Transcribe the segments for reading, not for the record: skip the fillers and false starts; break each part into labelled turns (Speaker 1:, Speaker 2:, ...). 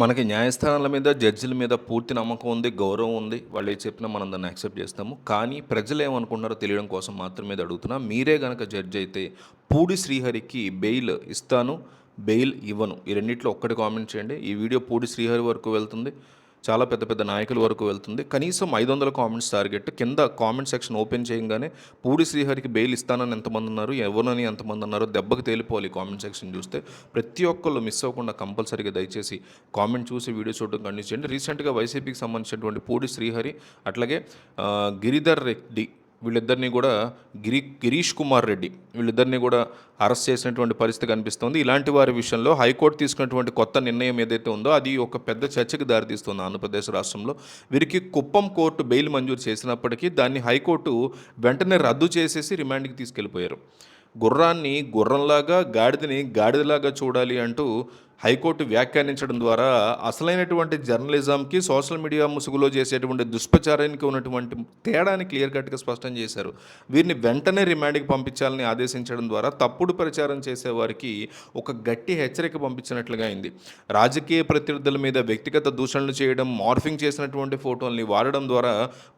Speaker 1: మనకి న్యాయస్థానాల మీద, జడ్జిల మీద పూర్తి నమ్మకం ఉంది, గౌరవం ఉంది. వాళ్ళు ఏది చెప్పినా మనం దాన్ని యాక్సెప్ట్ చేస్తాము. కానీ ప్రజలేమనుకుంటున్నారో తెలియడం కోసం మాత్రమే ఇది అడుగుతున్నా. మీరే గనక జడ్జ్ అయితే పూడి శ్రీహరికి బెయిల్ ఇస్తాను, బెయిల్ ఇవ్వను. ఈ రెండిట్లో ఒక్కటి కామెంట్ చేయండి. ఈ వీడియో పూడి శ్రీహరి వరకు వెళ్తుంది. చాలా పెద్ద పెద్ద నాయకుల వరకు వెళ్తుంది. కనీసం 500 కామెంట్స్ టార్గెట్. కింద కామెంట్ సెక్షన్ ఓపెన్ చేయంగానే పూడి శ్రీహరికి బెయిల్ ఇస్తానని ఎంతమంది ఉన్నారు, ఎవరని ఎంతమంది ఉన్నారో దెబ్బకి తేలిపోవాలి. కామెంట్ సెక్షన్ చూస్తే ప్రతి ఒక్కళ్ళు మిస్ అవ్వకుండా కంపల్సరీగా దయచేసి కామెంట్ చూసి వీడియో చూడడం కంటిన్యూ చేయండి. రీసెంట్గా వైసీపీకి సంబంధించినటువంటి పూడి శ్రీహరి అట్లాగే గిరిధర్ రెడ్డి వీళ్ళిద్దరినీ కూడా గిరీష్ కుమార్ రెడ్డి వీళ్ళిద్దరినీ కూడా అరెస్ట్ చేసినటువంటి పరిస్థితి కనిపిస్తుంది. ఇలాంటి వారి విషయంలో హైకోర్టు తీసుకున్నటువంటి కొత్త నిర్ణయం ఏదైతే ఉందో అది ఒక పెద్ద చర్చకు దారితీస్తుంది ఆంధ్రప్రదేశ్ రాష్ట్రంలో. వీరికి కుప్పం కోర్టు బెయిల్ మంజూరు చేసినప్పటికీ దాన్ని హైకోర్టు వెంటనే రద్దు చేసేసి రిమాండ్కి తీసుకెళ్ళిపోయారు. గుర్రాన్ని గుర్రంలాగా, గాడిదని గాడిదలాగా చూడాలి అంటూ హైకోర్టు వ్యాఖ్యానించడం ద్వారా అసలైనటువంటి జర్నలిజంకి సోషల్ మీడియా ముసుగులో చేసేటువంటి దుష్ప్రచారానికి ఉన్నటువంటి తేడాని క్లియర్ కట్గా స్పష్టం చేశారు. వీరిని వెంటనే రిమాండ్కి పంపించాలని ఆదేశించడం ద్వారా తప్పుడు ప్రచారం చేసేవారికి ఒక గట్టి హెచ్చరిక పంపించినట్లుగా అయింది. రాజకీయ ప్రత్యర్థుల మీద వ్యక్తిగత దూషణలు చేయడం, మార్ఫింగ్ చేసినటువంటి ఫోటోల్ని వాడడం ద్వారా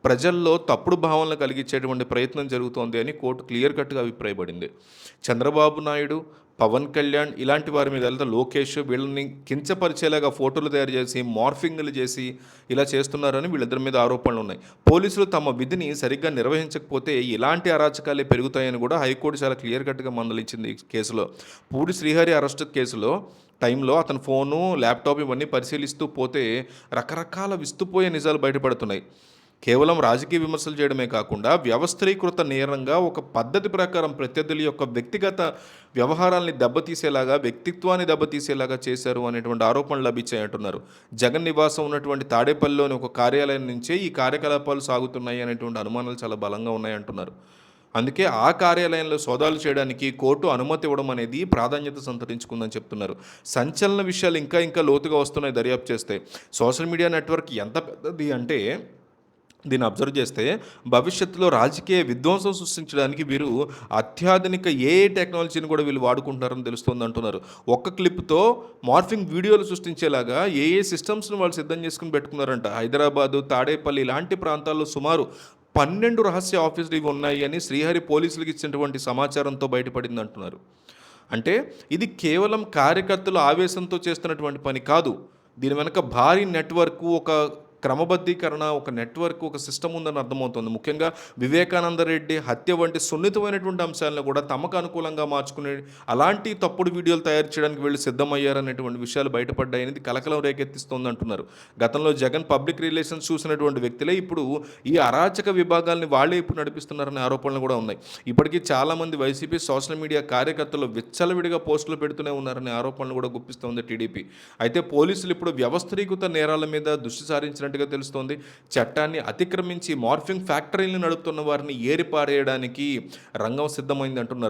Speaker 1: ప్రజల్లో తప్పుడు భావనలు కలిగించేటువంటి ప్రయత్నం జరుగుతోంది అని కోర్టు క్లియర్ కట్గా అభిప్రాయపడింది. చంద్రబాబు నాయుడు, పవన్ కళ్యాణ్ ఇలాంటి వారి మీద వెళ్తే లోకేష్ వీళ్ళని కించపరిచేలాగా ఫోటోలు తయారు చేసి మార్ఫింగ్లు చేసి ఇలా చేస్తున్నారని వీళ్ళిద్దరి మీద ఆరోపణలు ఉన్నాయి. పోలీసులు తమ విధిని సరిగ్గా నిర్వహించకపోతే ఇలాంటి అరాచకాలే పెరుగుతాయని కూడా హైకోర్టు చాలా క్లియర్ కట్గా మందలించింది. ఈ కేసులో పూడి శ్రీహరి అరెస్ట్ కేసులో టైంలో అతని ఫోను, ల్యాప్టాప్ ఇవన్నీ పరిశీలిస్తూ పోతే రకరకాల విస్తుపోయే నిజాలు బయటపడుతున్నాయి. కేవలం రాజకీయ విమర్శలు చేయడమే కాకుండా వ్యవస్థీకృత నేరంగా ఒక పద్ధతి ప్రకారం ప్రత్యర్థుల యొక్క వ్యక్తిగత వ్యవహారాల్ని దెబ్బతీసేలాగా, వ్యక్తిత్వాన్ని దెబ్బతీసేలాగా చేశారు అనేటువంటి ఆరోపణలు లభించాయంటున్నారు. జగన్ నివాసం ఉన్నటువంటి తాడేపల్లిలోని ఒక కార్యాలయం నుంచే ఈ కార్యకలాపాలు సాగుతున్నాయి అనేటువంటి అనుమానాలు చాలా బలంగా ఉన్నాయంటున్నారు. అందుకే ఆ కార్యాలయంలో సోదాలు చేయడానికి కోర్టు అనుమతి ఇవ్వడం అనేది ప్రాధాన్యత సంతరించుకుందని చెప్తున్నారు. సంచలన విషయాలు ఇంకా ఇంకా లోతుగా వస్తున్నాయి దర్యాప్తు చేస్తే. సోషల్ మీడియా నెట్వర్క్ ఎంత పెద్దది అంటే దీన్ని అబ్జర్వ్ చేస్తే భవిష్యత్తులో రాజకీయ విధ్వంసం సృష్టించడానికి వీరు అత్యాధునిక ఏఐ టెక్నాలజీని కూడా వీళ్ళు వాడుకుంటారని తెలుస్తుంది అంటున్నారు. ఒక్క క్లిప్తో మార్ఫింగ్ వీడియోలు సృష్టించేలాగా ఏఐ సిస్టమ్స్ని వాళ్ళు సిద్ధం చేసుకుని పెట్టుకున్నారంట. హైదరాబాదు, తాడేపల్లి ఇలాంటి ప్రాంతాల్లో సుమారు 12 రహస్య ఆఫీసులు ఇవి ఉన్నాయి అని శ్రీహరి పోలీసులకు ఇచ్చినటువంటి సమాచారంతో బయటపడింది అంటున్నారు. అంటే ఇది కేవలం కార్యకర్తలు ఆవేశంతో చేస్తున్నటువంటి పని కాదు. దీని వెనక భారీ నెట్వర్క్, ఒక క్రమబద్ధీకరణ, ఒక నెట్వర్క్, ఒక సిస్టమ్ ఉందని అర్థమవుతుంది. ముఖ్యంగా వివేకానంద రెడ్డి హత్య వంటి సున్నితమైనటువంటి అంశాలను కూడా తమకు అనుకూలంగా మార్చుకునే అలాంటి తప్పుడు వీడియోలు తయారు చేయడానికి వీళ్ళు సిద్ధమయ్యారనేటువంటి విషయాలు బయటపడ్డాయని కలకలం రేకెత్తిస్తోంది అంటున్నారు. గతంలో జగన్ పబ్లిక్ రిలేషన్స్ చూసినటువంటి వ్యక్తులే ఇప్పుడు ఈ అరాచక విభాగాల్ని వాళ్ళే ఇప్పుడు నడిపిస్తున్నారనే ఆరోపణలు కూడా ఉన్నాయి. ఇప్పటికీ చాలామంది వైసీపీ సోషల్ మీడియా కార్యకర్తలు విచ్చలవిడిగా పోస్టులు పెడుతూనే ఉన్నారనే ఆరోపణలు కూడా గుప్పిస్తోంది టీడీపీ. అయితే పోలీసులు ఇప్పుడు వ్యవస్థీకృత నేరాల మీద దృష్టి సారించిన తెలుస్తోంది. చట్టాన్ని అతిక్రమించి మార్ఫింగ్ ఫ్యాక్టరీలను నడుపుతున్న వారిని ఏరిపారేయడానికి రంగం సిద్ధమైంది అంటున్నారు.